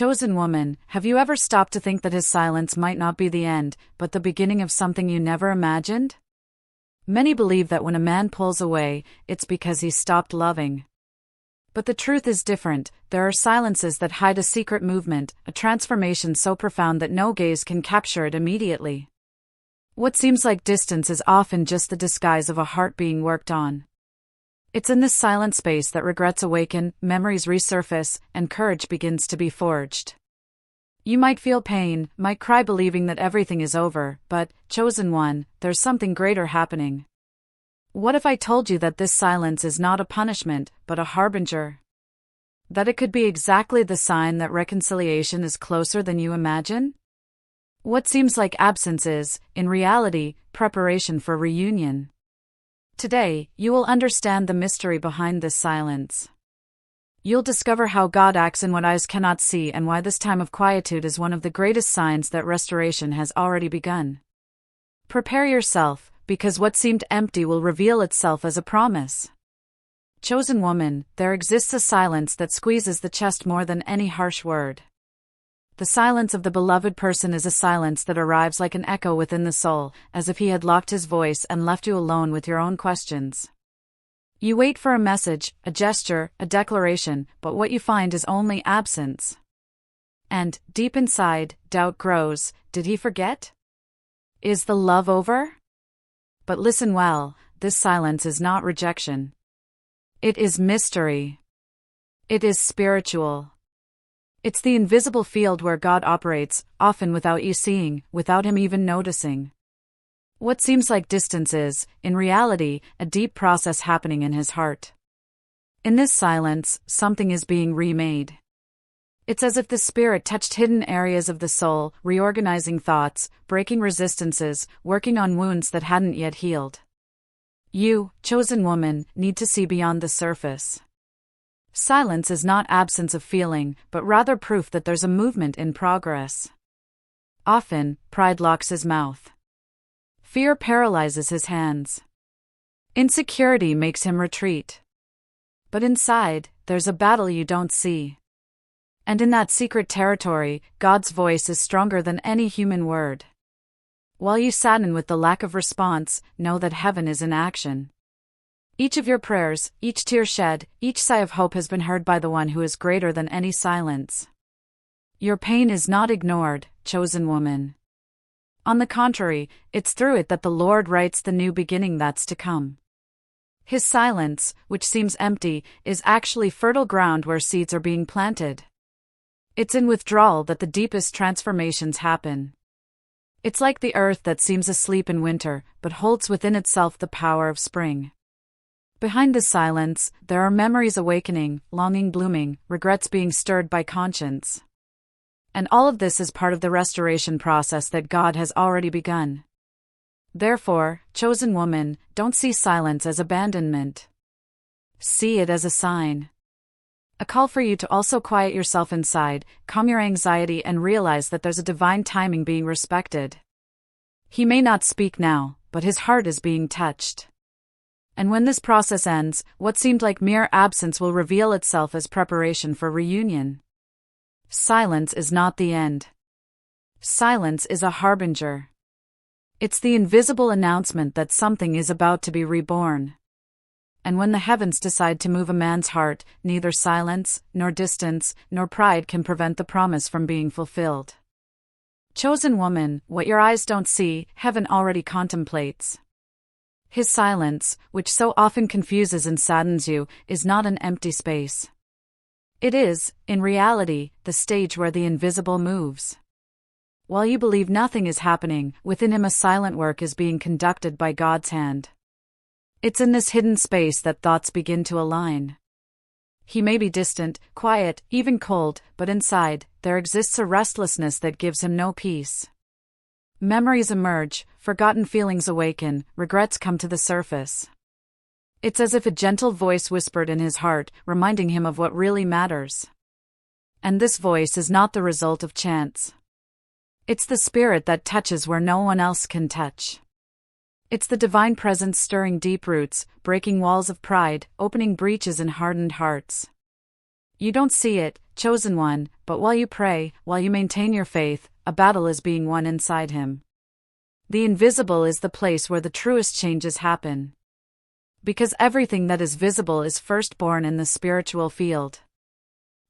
Chosen woman, have you ever stopped to think that his silence might not be the end, but the beginning of something you never imagined? Many believe that when a man pulls away, it's because he's stopped loving. But the truth is different. There are silences that hide a secret movement, a transformation so profound that no gaze can capture it immediately. What seems like distance is often just the disguise of a heart being worked on. It's in this silent space that regrets awaken, memories resurface, and courage begins to be forged. You might feel pain, might cry believing that everything is over, but, chosen one, there's something greater happening. What if I told you that this silence is not a punishment, but a harbinger? That it could be exactly the sign that reconciliation is closer than you imagine? What seems like absence is, in reality, preparation for reunion. Today, you will understand the mystery behind this silence. You'll discover how God acts in what eyes cannot see and why this time of quietude is one of the greatest signs that restoration has already begun. Prepare yourself, because what seemed empty will reveal itself as a promise. Chosen woman, there exists a silence that squeezes the chest more than any harsh word. The silence of the beloved person is a silence that arrives like an echo within the soul, as if he had locked his voice and left you alone with your own questions. You wait for a message, a gesture, a declaration, but what you find is only absence. And, deep inside, doubt grows. Did he forget? Is the love over? But listen well, this silence is not rejection. It is mystery. It is spiritual. It's the invisible field where God operates, often without you seeing, without him even noticing. What seems like distance is, in reality, a deep process happening in his heart. In this silence, something is being remade. It's as if the Spirit touched hidden areas of the soul, reorganizing thoughts, breaking resistances, working on wounds that hadn't yet healed. You, chosen woman, need to see beyond the surface. Silence is not absence of feeling, but rather proof that there's a movement in progress. Often, pride locks his mouth. Fear paralyzes his hands. Insecurity makes him retreat. But inside, there's a battle you don't see. And in that secret territory, God's voice is stronger than any human word. While you sadden with the lack of response, know that heaven is in action. Each of your prayers, each tear shed, each sigh of hope has been heard by the one who is greater than any silence. Your pain is not ignored, chosen woman. On the contrary, it's through it that the Lord writes the new beginning that's to come. His silence, which seems empty, is actually fertile ground where seeds are being planted. It's in withdrawal that the deepest transformations happen. It's like the earth that seems asleep in winter, but holds within itself the power of spring. Behind the silence, there are memories awakening, longing blooming, regrets being stirred by conscience. And all of this is part of the restoration process that God has already begun. Therefore, chosen woman, don't see silence as abandonment. See it as a sign. A call for you to also quiet yourself inside, calm your anxiety and realize that there's a divine timing being respected. He may not speak now, but his heart is being touched. And when this process ends, what seemed like mere absence will reveal itself as preparation for reunion. Silence is not the end. Silence is a harbinger. It's the invisible announcement that something is about to be reborn. And when the heavens decide to move a man's heart, neither silence, nor distance, nor pride can prevent the promise from being fulfilled. Chosen woman, what your eyes don't see, heaven already contemplates. His silence, which so often confuses and saddens you, is not an empty space. It is, in reality, the stage where the invisible moves. While you believe nothing is happening, within him a silent work is being conducted by God's hand. It's in this hidden space that thoughts begin to align. He may be distant, quiet, even cold, but inside, there exists a restlessness that gives him no peace. Memories emerge, forgotten feelings awaken, regrets come to the surface. It's as if a gentle voice whispered in his heart, reminding him of what really matters. And this voice is not the result of chance. It's the spirit that touches where no one else can touch. It's the divine presence stirring deep roots, breaking walls of pride, opening breaches in hardened hearts. You don't see it, chosen one, but while you pray, while you maintain your faith, a battle is being won inside him. The invisible is the place where the truest changes happen. Because everything that is visible is first born in the spiritual field.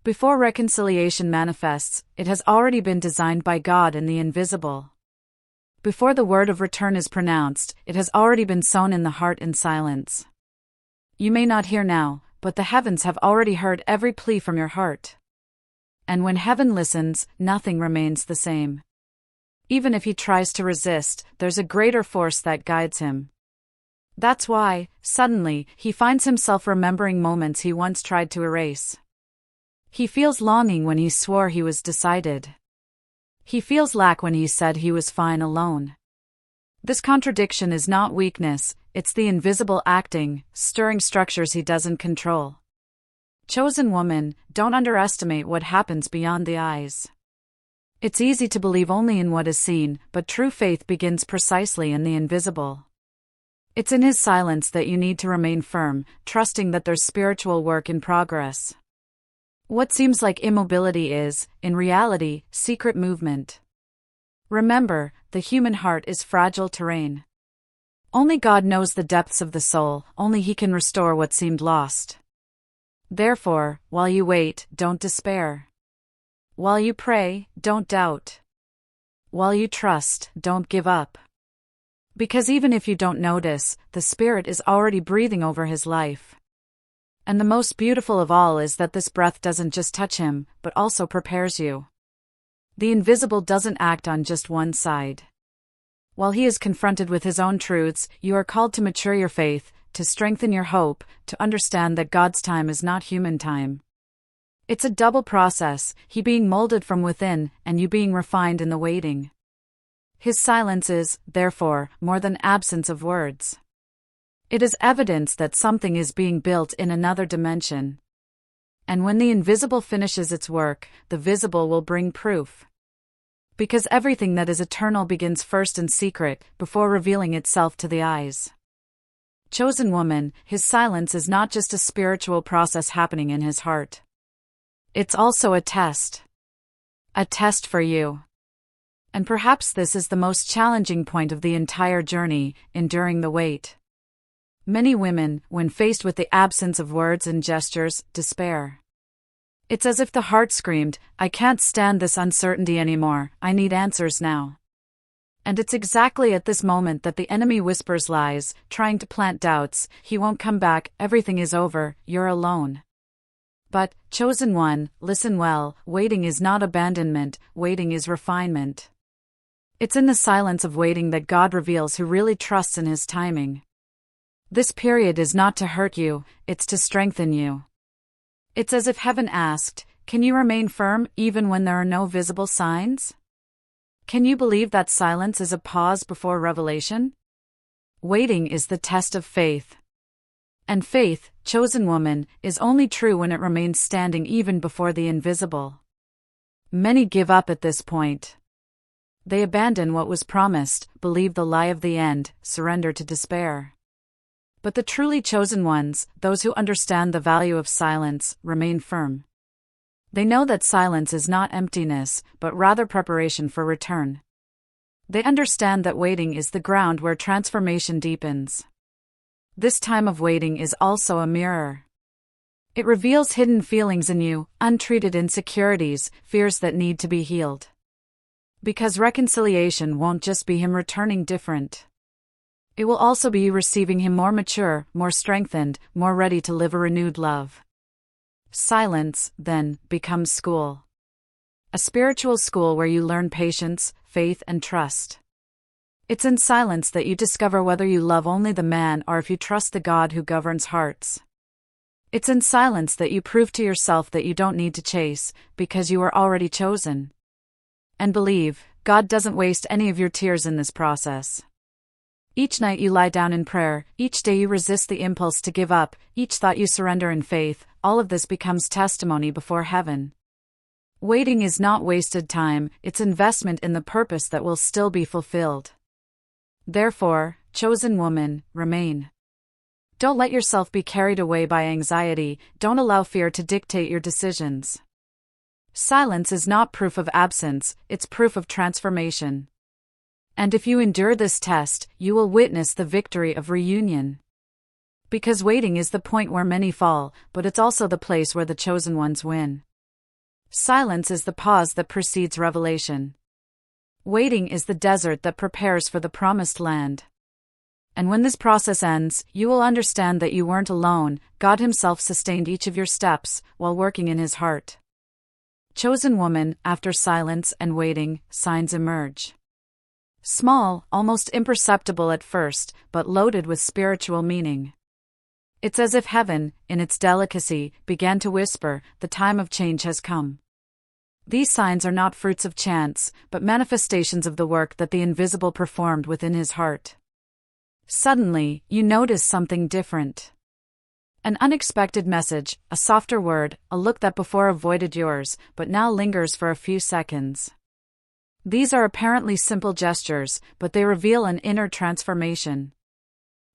Before reconciliation manifests, it has already been designed by God in the invisible. Before the word of return is pronounced, it has already been sown in the heart in silence. You may not hear now, but the heavens have already heard every plea from your heart. And when heaven listens, nothing remains the same. Even if he tries to resist, there's a greater force that guides him. That's why, suddenly, he finds himself remembering moments he once tried to erase. He feels longing when he swore he was decided. He feels lack when he said he was fine alone. This contradiction is not weakness, it's the invisible acting, stirring structures he doesn't control. Chosen woman, don't underestimate what happens beyond the eyes. It's easy to believe only in what is seen, but true faith begins precisely in the invisible. It's in his silence that you need to remain firm, trusting that there's spiritual work in progress. What seems like immobility is, in reality, secret movement. Remember, the human heart is fragile terrain. Only God knows the depths of the soul, only He can restore what seemed lost. Therefore, while you wait, don't despair. While you pray, don't doubt. While you trust, don't give up. Because even if you don't notice, the Spirit is already breathing over his life. And the most beautiful of all is that this breath doesn't just touch him, but also prepares you. The invisible doesn't act on just one side. While he is confronted with his own truths, you are called to mature your faith, to strengthen your hope, to understand that God's time is not human time. It's a double process, he being molded from within, and you being refined in the waiting. His silence is, therefore, more than absence of words. It is evidence that something is being built in another dimension. And when the invisible finishes its work, the visible will bring proof. Because everything that is eternal begins first in secret, before revealing itself to the eyes. Chosen woman, his silence is not just a spiritual process happening in his heart. It's also a test. A test for you. And perhaps this is the most challenging point of the entire journey, enduring the wait. Many women, when faced with the absence of words and gestures, despair. It's as if the heart screamed, I can't stand this uncertainty anymore, I need answers now. And it's exactly at this moment that the enemy whispers lies, trying to plant doubts, he won't come back, everything is over, you're alone. But, chosen one, listen well, waiting is not abandonment, waiting is refinement. It's in the silence of waiting that God reveals who really trusts in his timing. This period is not to hurt you, it's to strengthen you. It's as if heaven asked, can you remain firm even when there are no visible signs? Can you believe that silence is a pause before revelation? Waiting is the test of faith. And faith, chosen woman, is only true when it remains standing even before the invisible. Many give up at this point. They abandon what was promised, believe the lie of the end, surrender to despair. But the truly chosen ones, those who understand the value of silence, remain firm. They know that silence is not emptiness, but rather preparation for return. They understand that waiting is the ground where transformation deepens. This time of waiting is also a mirror. It reveals hidden feelings in you, untreated insecurities, fears that need to be healed. Because reconciliation won't just be him returning different. It will also be you receiving him more mature, more strengthened, more ready to live a renewed love. Silence, then, becomes school. A spiritual school where you learn patience, faith, and trust. It's in silence that you discover whether you love only the man or if you trust the God who governs hearts. It's in silence that you prove to yourself that you don't need to chase, because you are already chosen. And believe, God doesn't waste any of your tears in this process. Each night you lie down in prayer, each day you resist the impulse to give up, each thought you surrender in faith, all of this becomes testimony before heaven. Waiting is not wasted time, it's investment in the purpose that will still be fulfilled. Therefore, chosen woman, remain. Don't let yourself be carried away by anxiety, don't allow fear to dictate your decisions. Silence is not proof of absence, it's proof of transformation. And if you endure this test, you will witness the victory of reunion. Because waiting is the point where many fall, but it's also the place where the chosen ones win. Silence is the pause that precedes revelation. Waiting is the desert that prepares for the promised land. And when this process ends, you will understand that you weren't alone. God Himself sustained each of your steps while working in His heart. Chosen woman, after silence and waiting, signs emerge. Small, almost imperceptible at first, but loaded with spiritual meaning. It's as if heaven, in its delicacy, began to whisper, "The time of change has come." These signs are not fruits of chance, but manifestations of the work that the invisible performed within His heart. Suddenly, you notice something different. An unexpected message, a softer word, a look that before avoided yours, but now lingers for a few seconds. These are apparently simple gestures, but they reveal an inner transformation.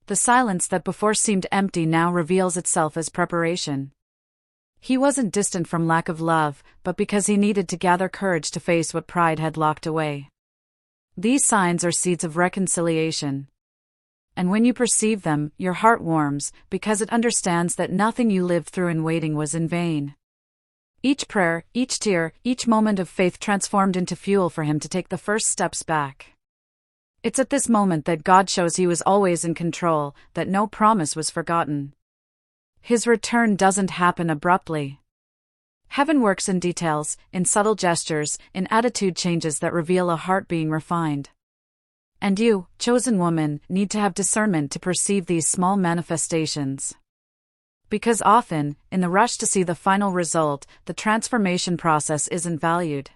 The silence that before seemed empty now reveals itself as preparation. He wasn't distant from lack of love, but because he needed to gather courage to face what pride had locked away. These signs are seeds of reconciliation. And when you perceive them, your heart warms, because it understands that nothing you lived through in waiting was in vain. Each prayer, each tear, each moment of faith transformed into fuel for him to take the first steps back. It's at this moment that God shows He was always in control, that no promise was forgotten. His return doesn't happen abruptly. Heaven works in details, in subtle gestures, in attitude changes that reveal a heart being refined. And you, chosen woman, need to have discernment to perceive these small manifestations. Because often, in the rush to see the final result, the transformation process isn't valued.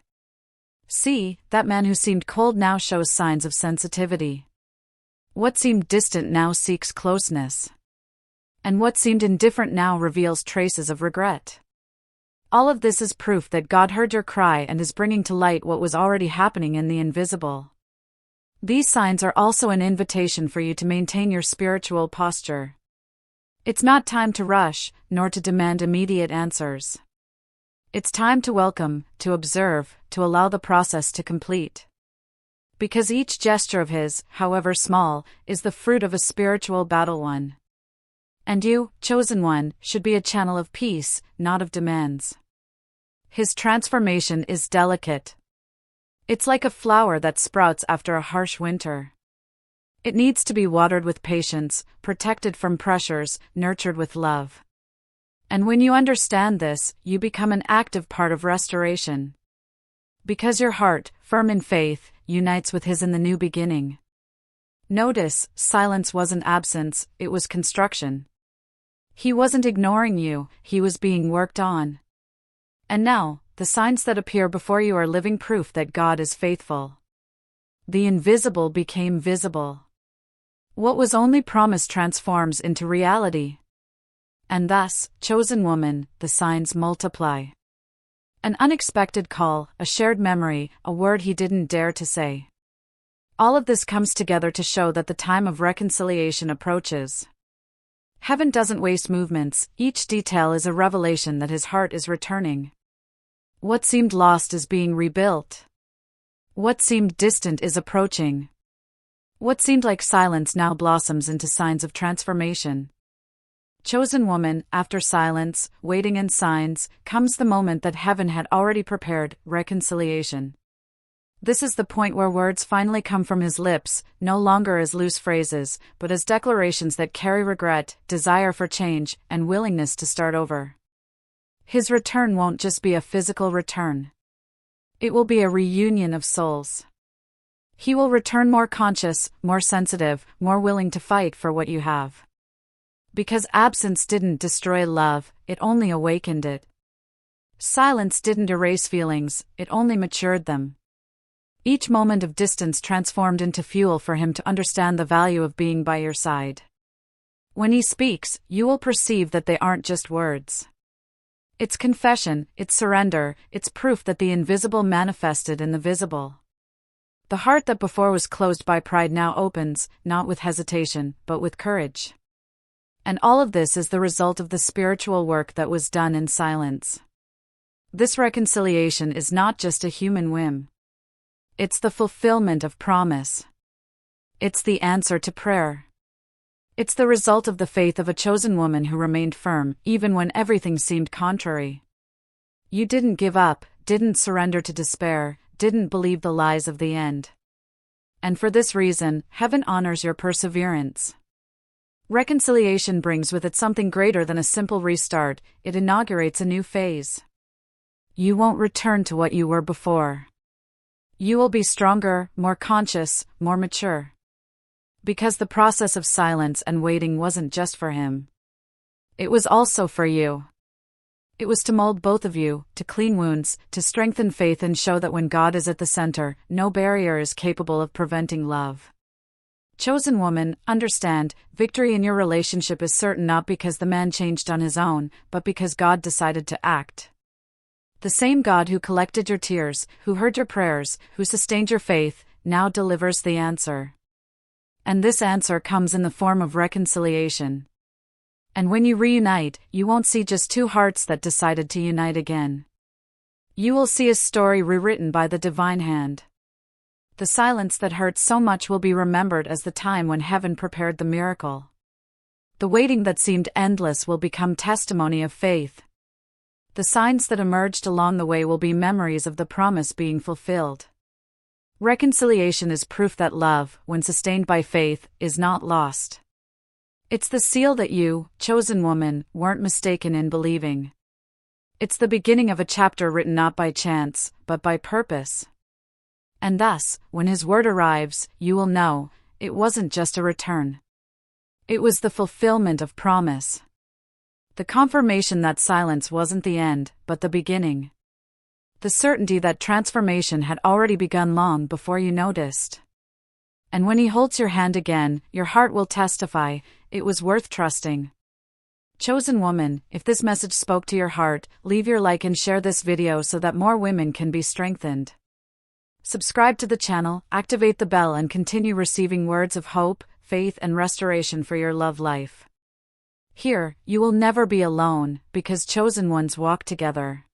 See, that man who seemed cold now shows signs of sensitivity. What seemed distant now seeks closeness. And what seemed indifferent now reveals traces of regret. All of this is proof that God heard your cry and is bringing to light what was already happening in the invisible. These signs are also an invitation for you to maintain your spiritual posture. It's not time to rush, nor to demand immediate answers. It's time to welcome, to observe, to allow the process to complete. Because each gesture of His, however small, is the fruit of a spiritual battle won. And you, chosen one, should be a channel of peace, not of demands. His transformation is delicate. It's like a flower that sprouts after a harsh winter. It needs to be watered with patience, protected from pressures, nurtured with love. And when you understand this, you become an active part of restoration. Because your heart, firm in faith, unites with His in the new beginning. Notice, silence wasn't absence, it was construction. He wasn't ignoring you, He was being worked on. And now, the signs that appear before you are living proof that God is faithful. The invisible became visible. What was only promised transforms into reality. And thus, chosen woman, the signs multiply. An unexpected call, a shared memory, a word he didn't dare to say. All of this comes together to show that the time of reconciliation approaches. Heaven doesn't waste movements, each detail is a revelation that His heart is returning. What seemed lost is being rebuilt. What seemed distant is approaching. What seemed like silence now blossoms into signs of transformation. Chosen woman, after silence, waiting and signs, comes the moment that heaven had already prepared, reconciliation. This is the point where words finally come from His lips, no longer as loose phrases, but as declarations that carry regret, desire for change, and willingness to start over. His return won't just be a physical return. It will be a reunion of souls. He will return more conscious, more sensitive, more willing to fight for what you have. Because absence didn't destroy love, it only awakened it. Silence didn't erase feelings, it only matured them. Each moment of distance transformed into fuel for Him to understand the value of being by your side. When He speaks, you will perceive that they aren't just words. It's confession, it's surrender, it's proof that the invisible manifested in the visible. The heart that before was closed by pride now opens, not with hesitation, but with courage. And all of this is the result of the spiritual work that was done in silence. This reconciliation is not just a human whim. It's the fulfillment of promise. It's the answer to prayer. It's the result of the faith of a chosen woman who remained firm, even when everything seemed contrary. You didn't give up, didn't surrender to despair, didn't believe the lies of the end. And for this reason, heaven honors your perseverance. Reconciliation brings with it something greater than a simple restart. It inaugurates a new phase. You won't return to what you were before. You will be stronger, more conscious, more mature. Because the process of silence and waiting wasn't just for him. It was also for you. It was to mold both of you, to clean wounds, to strengthen faith and show that when God is at the center, no barrier is capable of preventing love. Chosen woman, understand, victory in your relationship is certain not because the man changed on his own, but because God decided to act. The same God who collected your tears, who heard your prayers, who sustained your faith, now delivers the answer. And this answer comes in the form of reconciliation. And when you reunite, you won't see just two hearts that decided to unite again. You will see a story rewritten by the divine hand. The silence that hurt so much will be remembered as the time when heaven prepared the miracle. The waiting that seemed endless will become testimony of faith. The signs that emerged along the way will be memories of the promise being fulfilled. Reconciliation is proof that love, when sustained by faith, is not lost. It's the seal that you, chosen woman, weren't mistaken in believing. It's the beginning of a chapter written not by chance, but by purpose. And thus, when his word arrives, you will know, it wasn't just a return. It was the fulfillment of promise. The confirmation that silence wasn't the end, but the beginning. The certainty that transformation had already begun long before you noticed. And when he holds your hand again, your heart will testify, it was worth trusting. Chosen woman, if this message spoke to your heart, leave your like and share this video so that more women can be strengthened. Subscribe to the channel, activate the bell and continue receiving words of hope, faith and restoration for your love life. Here, you will never be alone, because chosen ones walk together.